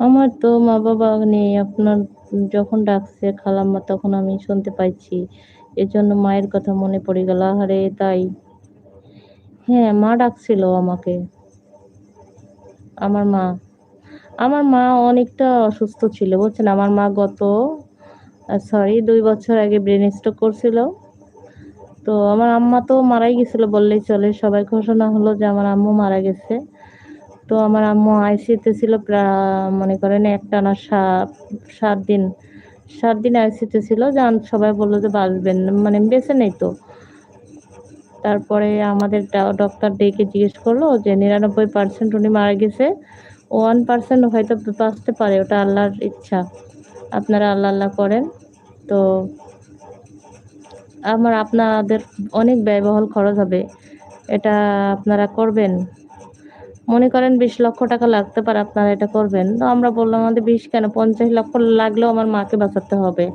আমার তো মা-বাবা নেই। আপনার যখন ডাকছে খালাম্মা তখন আমি শুনতে পাইছি। এজন্য মায়ের কথা মনে পড়ে গেল। আহারে তাই। হ্যাঁ, মা ডাকছিল আমাকে। আমার মা। আমার মা অনেকটা অসুস্থ ছিল বুঝছেন? আমার মা গত ২ বছর আগে ব্রেন স্ট্রোক করছিল। তো আমার আম্মা তো মারাই গেছিল বললেই চলে। সবাই ঘোষণা হলো যে আমার আম্মু মারা গেছে। তো আমার আম্মু আইসিইউতে ছিল মনে করেন একটানা ৭ দিন। ৭ দিন আইসিইউতে ছিল। সবাই বলল যে বাঁচবেন। মানে বেঁচে নেই তো। তারপরে আমাদের ডক্টর ডেকে জিজ্ঞেস করলো যে ৯৯% উনি মারা গেছে। 1% হয়তো বাঁচতে পারে। ওটা আল্লাহর ইচ্ছা। আপনারা আল্লাহ, আল্লাহ করেন। তো আপনাদের অনেক ব্যয়বহুল খরচ হবে। এটা আপনারা করবেন। মনে করেন ২০ লক্ষ টাকা লাগতে পারে, আপনারা এটা করবেন। তো আমরা বললাম আমাদের ২০ কেন ৫০ লক্ষ লাগলেও আমার মাকে বাঁচাতে হবে।